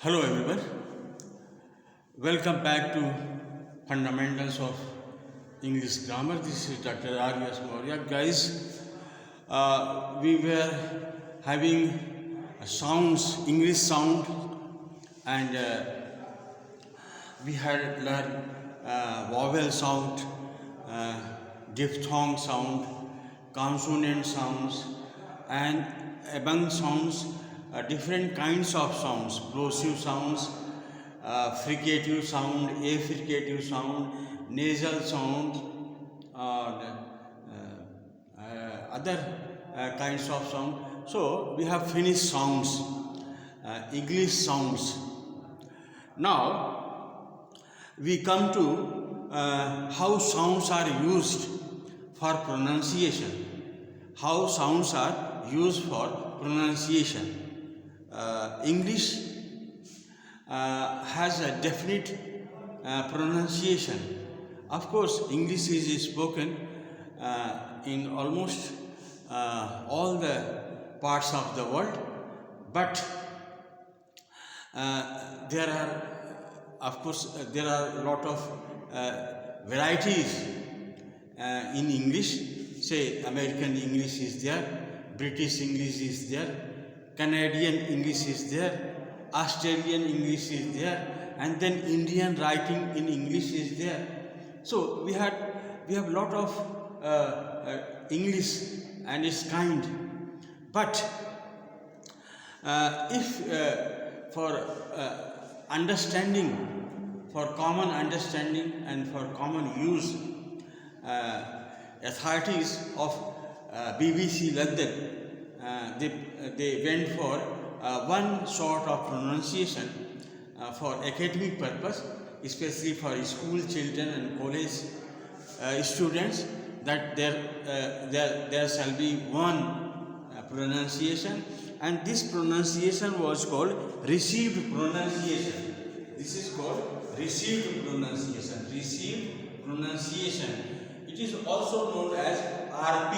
Hello everyone. Welcome back to Fundamentals of English Grammar. This is Dr. R.V.S. Maurya. Guys, we were having sounds, English sound, and we had learned vowel sound, diphthong sound, consonant sounds, and among sounds, different kinds of sounds, plosive sounds, fricative sound, affricative sound, nasal sound, or other kinds of sound. So we have finished sounds, English sounds. Now we come to how sounds are used for pronunciation. How sounds are used for pronunciation. English has a definite pronunciation. Of course, English is spoken in almost all the parts of the world, but there are, of course, there are a lot of varieties in English. Say, American English is there, British English is there, Canadian English is there, Australian English is there, and then Indian writing in English is there. So we have a lot of English and its kind. But if for understanding, for common understanding and for common use, authorities of BBC London, they went for one sort of pronunciation for academic purpose, especially for school children and college students, that there shall be one pronunciation, and this pronunciation was called received pronunciation. This is called received pronunciation. Received pronunciation. It is also known as RP.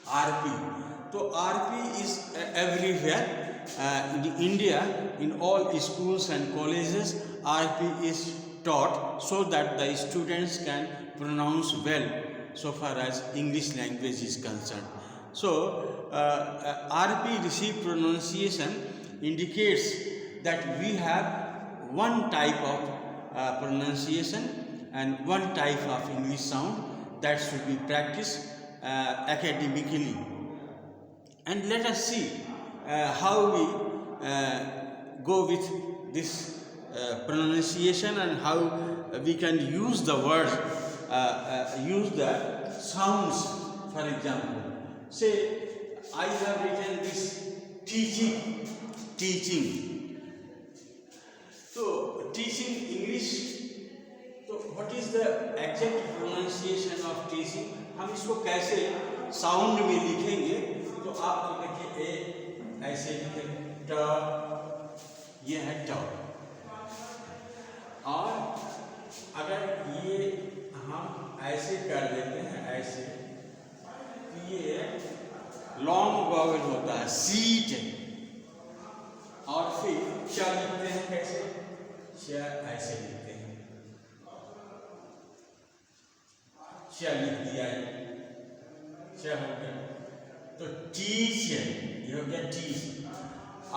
RP. So RP is everywhere. In India, in all schools and colleges, RP is taught so that the students can pronounce well so far as English language is concerned. So RP, received pronunciation, indicates that we have one type of pronunciation and one type of English sound that should be practiced academically. And let us see how we go with this pronunciation and how we can use the words, use the sounds. For example, say I have written this teaching. So teaching English. तो what is the exact pronunciation of teaching, हम इसको कैसे sound में लिखेंगे? तो आप देखिए ए ऐसे लिखेंगे ट, ये है ट, और अगर ये हम ऐसे कर देते हैं ऐसे, तो ये लॉन्ग वावल होता है सीट, और फिर च लिखते हैं कैसे? च ऐसे लिखते हैं, च लिख दिया है, च हो गया, तो टीच है, ये हो गया टीच।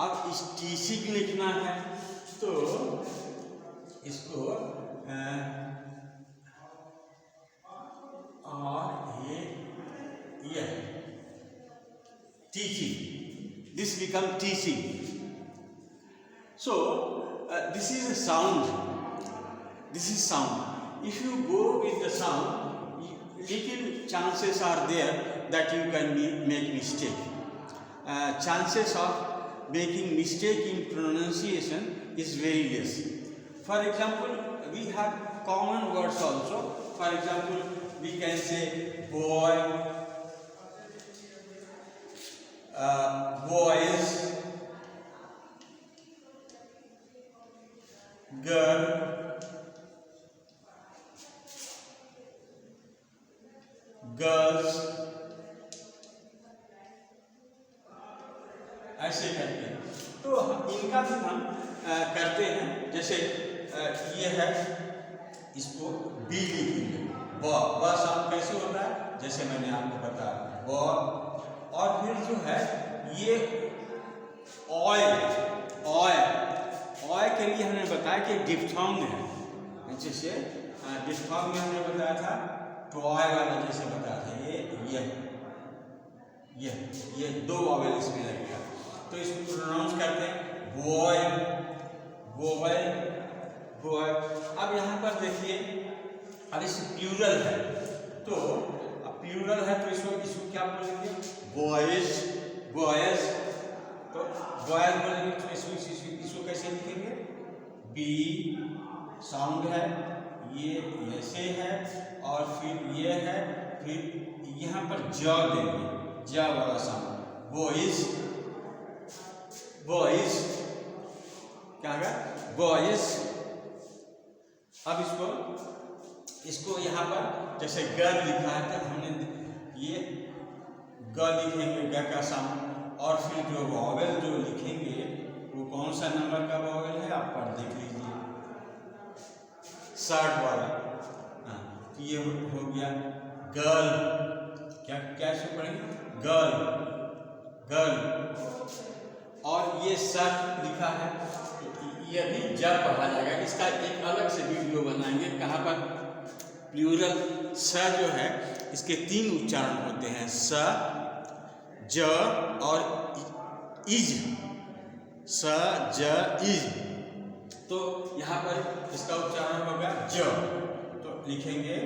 अब इस टीचिंग लिखना है तो इसको और ये teaching, this become teaching. So this is a sound, this is sound. If you go with the sound, little chances are there that you can make mistake. Chances of making mistake in pronunciation is very less. For example, we have common words also. For example, we can say boy, boys, girl, girls, ऐसे करके तो इनका भी हम करते हैं। जैसे ये है, इसको बी लिखेंगे, ब साउंड कैसे होता है, जैसे मैंने आपको बताया ब। और फिर जो है ये ऑय के लिए हमने बताया कि डिप्थोंग है, जैसे डिप्थोंग में हमने बताया था टॉय वाला, जैसे बताया था ये दो वॉवेल इसमें लगेगा, तो इसको प्रोनाउंस करते हैं बॉय बॉय बॉय। अब यहाँ पर देखिए, अब इस प्लूरल है, तो अब प्लूरल है तो इसको क्या बोलेंगे, बॉयज बॉयज। तो बॉयज बोलेंगे तो इसको कैसे लिखेंगे, बी साउंड है, ये ऐसे है, और फिर ये है, फिर यहाँ पर ज देंगे, ज वाला साउंड, बॉयज बॉयज, क्या है बॉयज। अब इसको यहाँ पर जैसे ग लिखा है, तो हमने ये ग लिखेंगे, ग का साउंड, और फिर जो वॉवेल जो लिखेंगे वो कौन सा नंबर का वॉवेल है, आप पर देख लीजिए, 60 वाला। हाँ, तो ये हो गया गर्ल, क्या इसको पढ़ेंगे, गर्ल गर्ल। और ये सर लिखा है, ये भी जब पढ़ा जाएगा, इसका एक अलग से वीडियो बनाएंगे। कहाँ पर प्लूरल स जो है, इसके 3 उच्चारण होते हैं, स ज और इज, स ज इज। तो यहाँ पर इसका उच्चारण होगा ज, तो लिखेंगे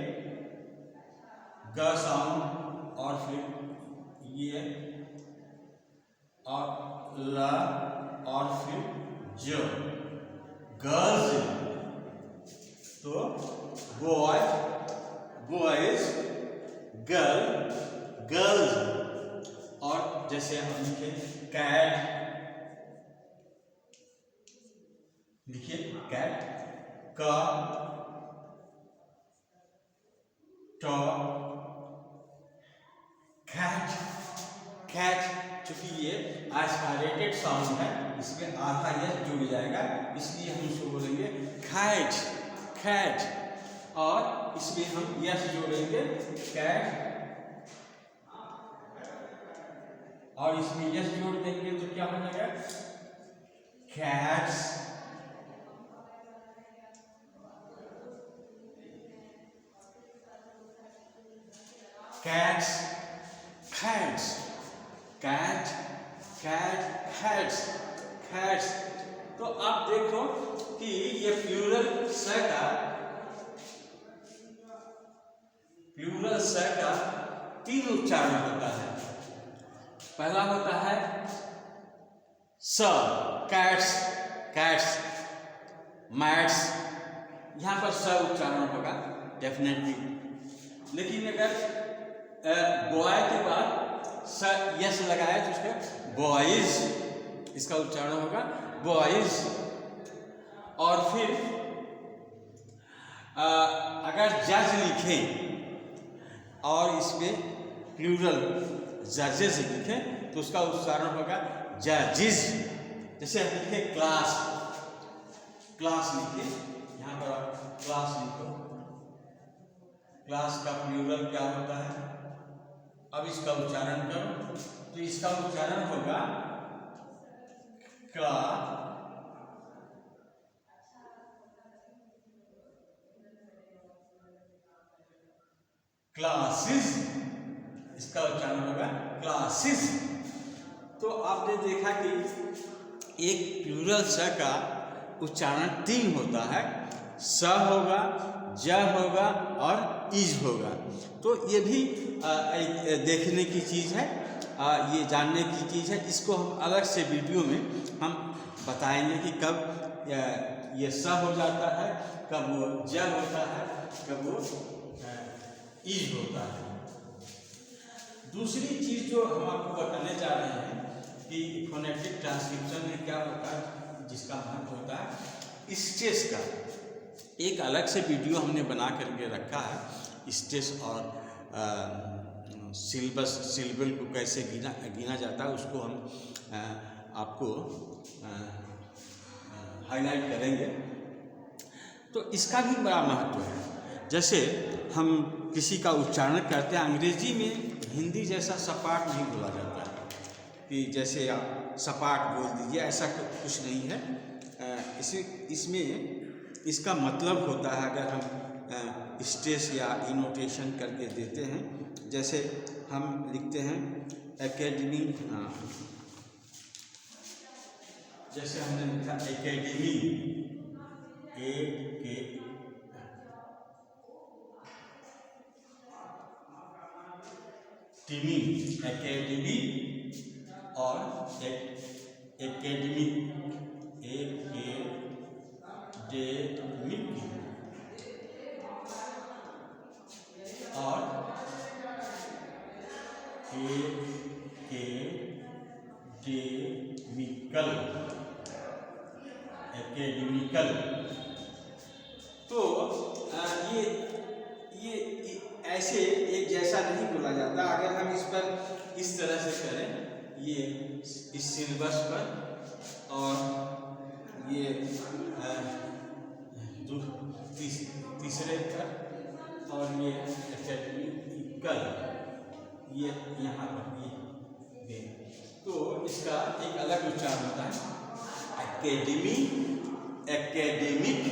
ग साउंड, और फिर ये और ल, और फिर ज, गर्ल्स। तो बॉय बॉयज, गर्ल गर्ल्स। और जैसे हम लिखे कैट, लिखिए कैट, क ट, कैट कैट। चूंकि ये आस्पिरेटेड साउंड है, इसमें आधा यस जुड़ जाएगा, इसलिए हम इसको बोलेंगे कैट कैट, और इसमें हम यस जोड़ेंगे कैट, और इसमें यस जोड़ देंगे तो क्या हो जाएगा cats. Cats cats, cat cat cats cats. तो आप देखो कि ये प्लूरल स का 3 उच्चारण होता है। पहला होता है स, कैट्स कैट्स, मैट्स, यहाँ पर स उच्चारण होगा डेफिनेटली। लेकिन अगर बॉय के बाद स यस लगाए तो उसका बॉयज, इसका उच्चारण होगा बॉयज। और फिर अगर जज लिखें और इसमें प्लूरल जजेस लिखें तो उसका उच्चारण होगा जजिज। जैसे हम लिखे क्लास, क्लास लिखे, यहाँ पर आप क्लास लिखो, क्लास का प्लूरल क्या होता है। अब इसका उच्चारण करो तो इसका उच्चारण होगा क्ला, क्लासेस, इसका उच्चारण होगा क्लासेस। तो आपने देखा कि एक प्लूरल स का उच्चारण 3 होता है, स होगा, ज होगा और इज होगा। तो ये भी देखने की चीज़ है, ये जानने की चीज़ है। इसको हम अलग से वीडियो में हम बताएंगे कि कब ये स हो जाता है, कब वो ज होता है, कब वो इज होता है। दूसरी चीज़ जो हम आपको बताने जा रहे हैं कि फोनेटिक ट्रांसक्रिप्शन में क्या होता है, जिसका महत्व होता है स्ट्रेस का। एक अलग से वीडियो हमने बना करके रखा है, स्ट्रेस और सिलेबल को कैसे गिना जाता है, उसको हम आपको हाईलाइट करेंगे। तो इसका भी बड़ा महत्व है। जैसे हम किसी का उच्चारण करते हैं, अंग्रेजी में हिंदी जैसा सपाट नहीं बोला जाता है कि जैसे आप सपाट बोल दीजिए, ऐसा कुछ नहीं है। इसमें इसका मतलब होता है, अगर हम स्ट्रेस या इनोटेशन करके देते हैं, जैसे हम लिखते हैं एकेडमी, जैसे हमने लिखा एकेडमी, एकेडमी और एकेडमिक, और एकेडमिकल। तो ये ऐसे एक जैसा नहीं बोला जाता। अगर हम इस पर इस तरह से करें, ये इस सिलेबस पर, और ये तीसरे पर, और ये एकेडमिकल, ये यहाँ पर ये, तो इसका एक अलग उच्चारण होता है, एकेडमी, एकेडमिक,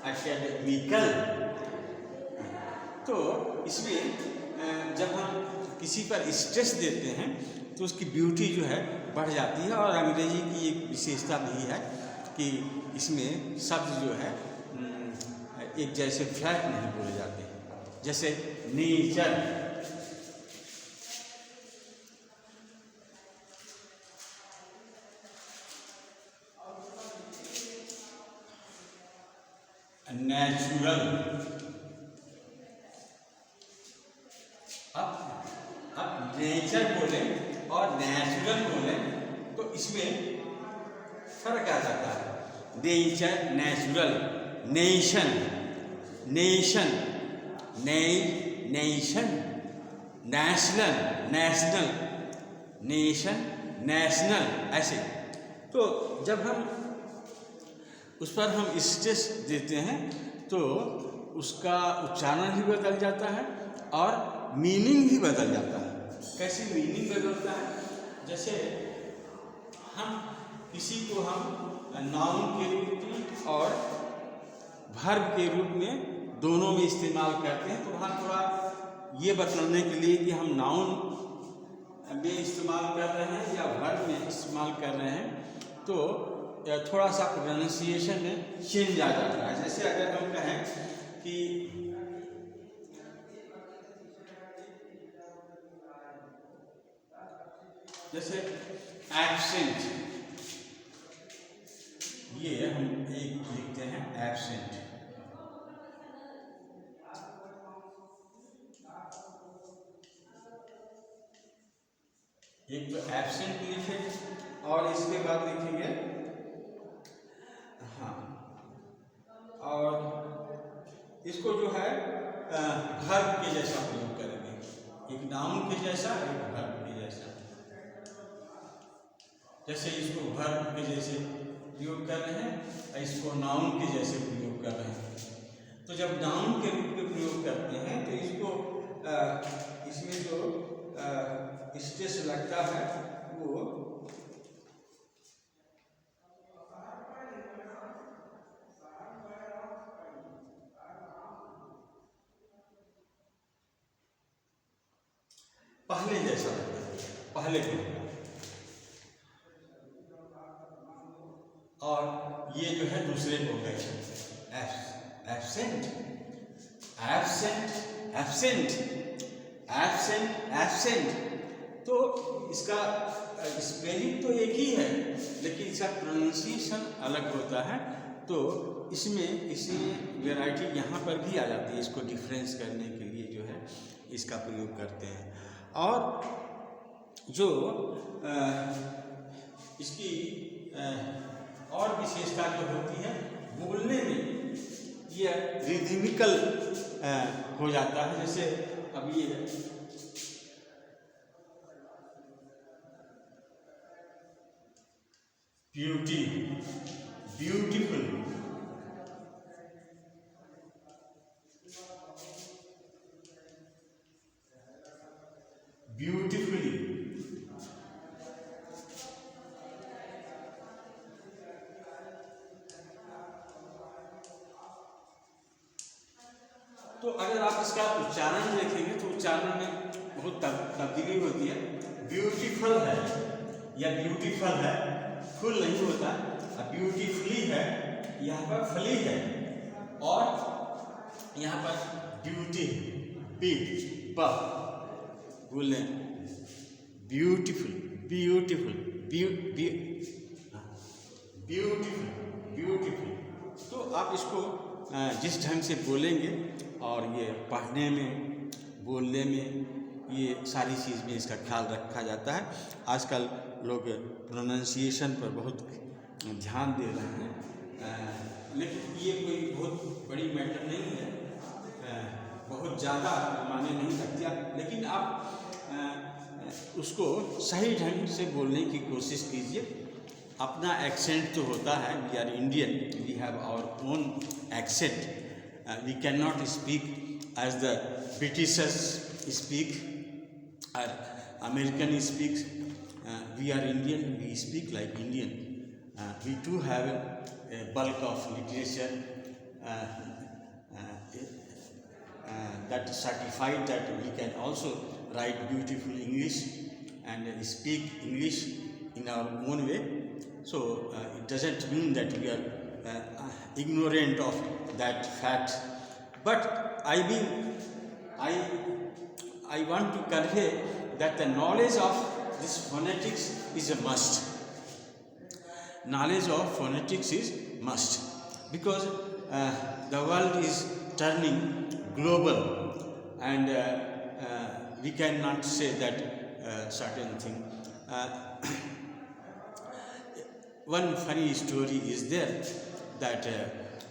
एकेडमिकल। तो इसमें जब हम किसी पर स्ट्रेस देते हैं तो उसकी ब्यूटी जो है बढ़ जाती है। और अंग्रेजी की एक विशेषता भी है कि इसमें शब्द जो है एक जैसे फ्लैट नहीं बोले जाते हैं। जैसे नेचर, नेचुरल। अब नेचर बोले और नेचुरल बोले तो इसमें फर्क आ जाता है। Nature, natural, nation, nation, nation, national, national, nation, national, ऐसे। तो जब हम उस पर हम स्ट्रेस देते हैं तो उसका उच्चारण भी बदल जाता है और मीनिंग भी बदल जाता है। कैसे मीनिंग बदलता है? जैसे हम किसी को हम नाउन के रूप में और वर्ब के रूप में दोनों में इस्तेमाल करते हैं। तो वहाँ थोड़ा ये बतलाने के लिए कि हम नाउन में इस्तेमाल कर रहे हैं या वर्ब में इस्तेमाल कर रहे हैं, तो थोड़ा सा प्रोनाउंसिएशन में चेंज आ जाता है। जैसे अगर हम कहें कि जैसे एब्सेंट, ये हम एक लिखते हैं एब्सेंट। एक तो एब्सेंट लिखे और इसके बाद लिखेंगे, हाँ, और इसको जो है वर्ब के जैसा प्रयोग करेंगे। एक नाउन के जैसा, एक वर्ब के जैसा। जैसे इसको वर्ब के जैसे प्रयोग कर रहे हैं, इसको नाउन के जैसे प्रयोग कर रहे हैं। तो जब नाउन के रूप में प्रयोग करते हैं तो इसको इसमें जो स्ट्रेस लगता है वो पहले जैसा लगता है, पहले के, और ये जो है दूसरे हो गए absent, absent, absent, absent, absent. तो इसका स्पेलिंग तो एक ही है लेकिन इसका प्रोनाउंसिएशन अलग होता है। तो इसमें वैरायटी यहाँ पर भी आ जाती है। इसको डिफरेंस करने के लिए जो है इसका प्रयोग करते हैं। और जो इसकी और विशेषता जो होती है, बोलने में ये रिदमिकल हो जाता है। जैसे अब ये beauty, beautiful, beautifully, तो अगर आप इसका उच्चारण देखेंगे तो उच्चारण में बहुत तब्दीली होती है। ब्यूटीफुल है या ब्यूटीफुल है, फुल नहीं होता। ब्यूटीफुली है, यहाँ पर फली है, और यहाँ पर ड्यूटी बी प बोले ब्यूटीफुल, ब्यूटीफुल, ब्यूटीफुल, ब्यूटीफुल। तो आप इसको जिस ढंग से बोलेंगे और ये पढ़ने में, बोलने में, ये सारी चीज़ में इसका ख्याल रखा जाता है। आजकल लोग प्रोनाउंसिएशन पर बहुत ध्यान दे रहे हैं, लेकिन ये कोई बहुत बड़ी मैटर नहीं है, बहुत ज़्यादा मायने नहीं रखती। लेकिन आप उसको सही ढंग से बोलने की कोशिश कीजिए। अपना एक्सेंट तो होता है, we are Indian, we have our own accent, we can not speak as the Britishers speak or American speaks. We are Indian, we speak like Indian. We too have a bulk of literature that certified that we can also write beautiful English and speak English in our own way. So it doesn't mean that we are ignorant of that fact. But I want to convey that the knowledge of this phonetics is a must. Knowledge of phonetics is must, because the world is turning global, and we cannot say that certain thing. One funny story is there that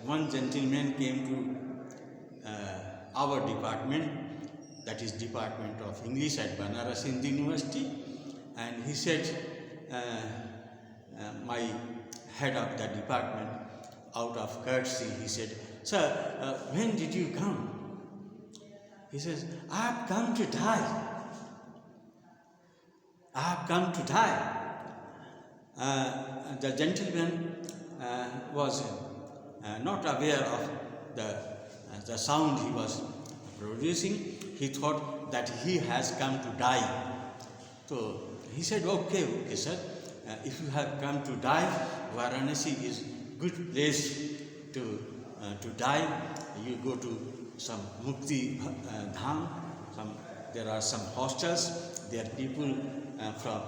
one gentleman came to our department, that is Department of English at Banaras Hindu University, and he said, my head of the department, out of courtesy, he said, "Sir, when did you come?" He says, "I have come to die. I have come to die." The gentleman was not aware of the sound he was producing. He thought that he has come to die. So he said, okay sir, if you have come to die, Varanasi is good place to die. You go to some Mukti Dham, there are some hostels, there are people from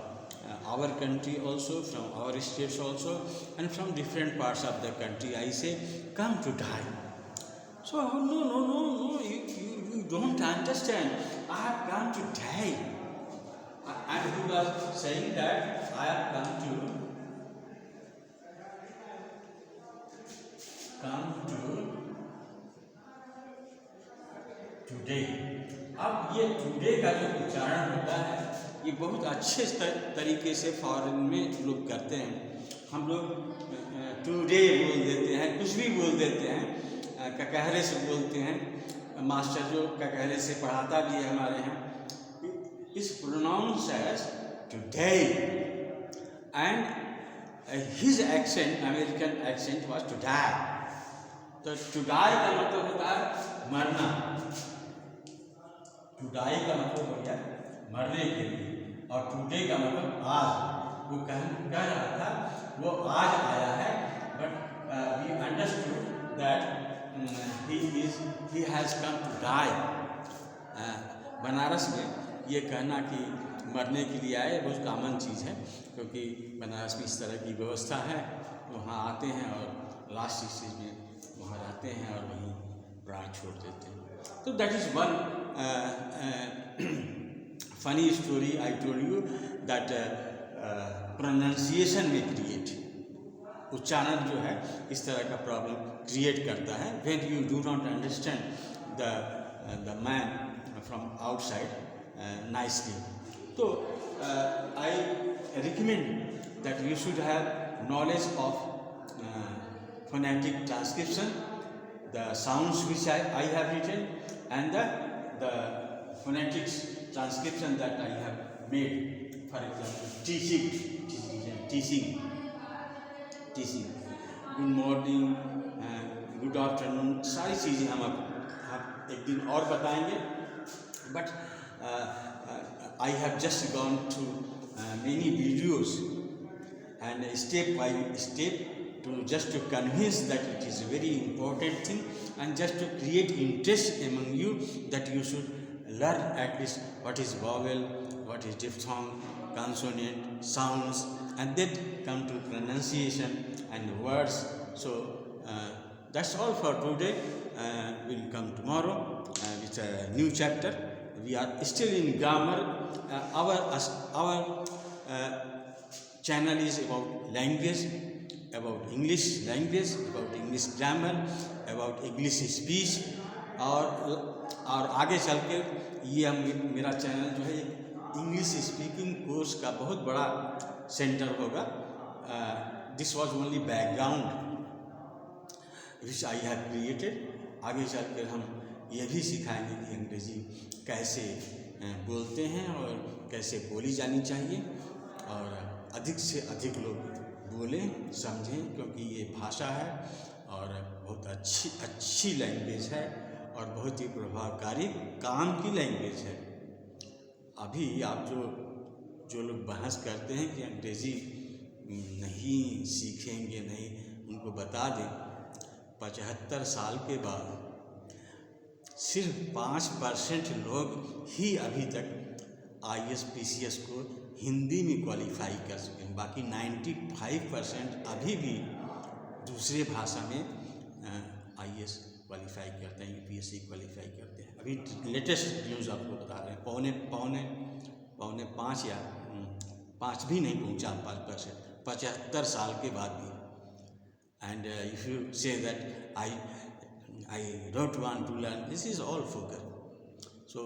our country also, from our states also, and from different parts of the country. I say, come to die. So, no, you don't understand. I have come to die. And he was saying that I have come to today. अब ये today का जो उच्चारण होता है, ये बहुत अच्छे तरीके से फॉरेन में लोग करते हैं। हम लोग टुडे बोल देते हैं, कुछ भी बोल देते हैं, ककहरे से बोलते हैं। मास्टर जो ककहरे से पढ़ाता भी है हमारे यहाँ, is pronounced as today, and his accent, American accent, was to die. तो to die का मतलब होता है मरना। to die का मतलब हो गया मरने के लिए, और today का मतलब आज। वो कह रहा था वो आज आया है, but we understood that he has come to die. Banaras में ये कहना कि मरने के लिए आए बहुत कॉमन चीज़ है, क्योंकि बनारस में इस तरह की व्यवस्था है। वहाँ आते हैं और लास्ट स्टेज में वहाँ रहते हैं और वहीं प्राण छोड़ देते हैं। तो that is one funny story I told you, that pronunciation में क्रिएट, उच्चारण जो है इस तरह का प्रॉब्लम क्रिएट करता है। When you do not understand the man from outside nicely. So I recommend that you should have knowledge of phonetic transcription, the sounds which I have written, and the phonetics transcription that I have made. For example, teaching. Good morning, good afternoon, सारी चीज़ें हम अब एक दिन और बताएंगे. But I have just gone through many videos and step by step to convince that it is a very important thing, and just to create interest among you that you should learn at least what is vowel, what is diphthong, consonant, sounds, and then come to pronunciation and words. So that's all for today. We'll come tomorrow with a new chapter. We are still in grammar. Our channel is about language, about English language, about English grammar, about English speech. और आगे चल के ये मेरा channel जो है English speaking course का बहुत बड़ा सेंटर होगा. This was only background which I have created. आगे चल कर हम ये भी सिखाएंगे कि अंग्रेज़ी कैसे बोलते हैं और कैसे बोली जानी चाहिए, और अधिक से अधिक लोग बोलें, समझें, क्योंकि ये भाषा है और बहुत अच्छी लैंग्वेज है और बहुत ही प्रभावकारी काम की लैंग्वेज है. अभी आप जो लोग बहस करते हैं कि अंग्रेज़ी नहीं सीखेंगे, नहीं, उनको बता दें 75 साल के बाद सिर्फ 5% लोग ही अभी तक IAS PCS को हिंदी में क्वालिफाई कर सके हैं. बाकी 95% अभी भी दूसरे भाषा में IAS क्वालिफाई करते हैं, UPSC क्वालिफाई करते हैं. अभी लेटेस्ट न्यूज़ आपको बता रहे हैं, पौने 5 या 5 भी नहीं पहुंचा 5%, 75 साल के बाद भी. And if you say that I don't want to learn, this is all forget. So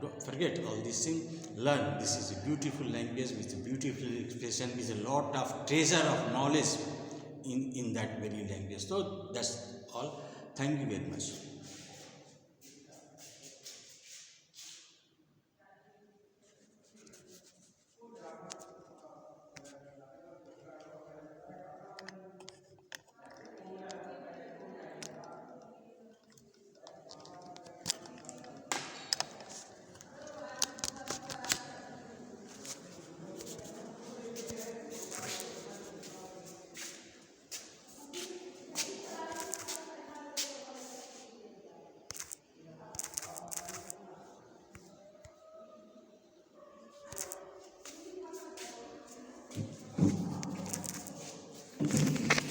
don't forget all these things. Learn. This is a beautiful language with a beautiful expression, with a lot of treasure of knowledge in that very language. So that's all. Thank you very much.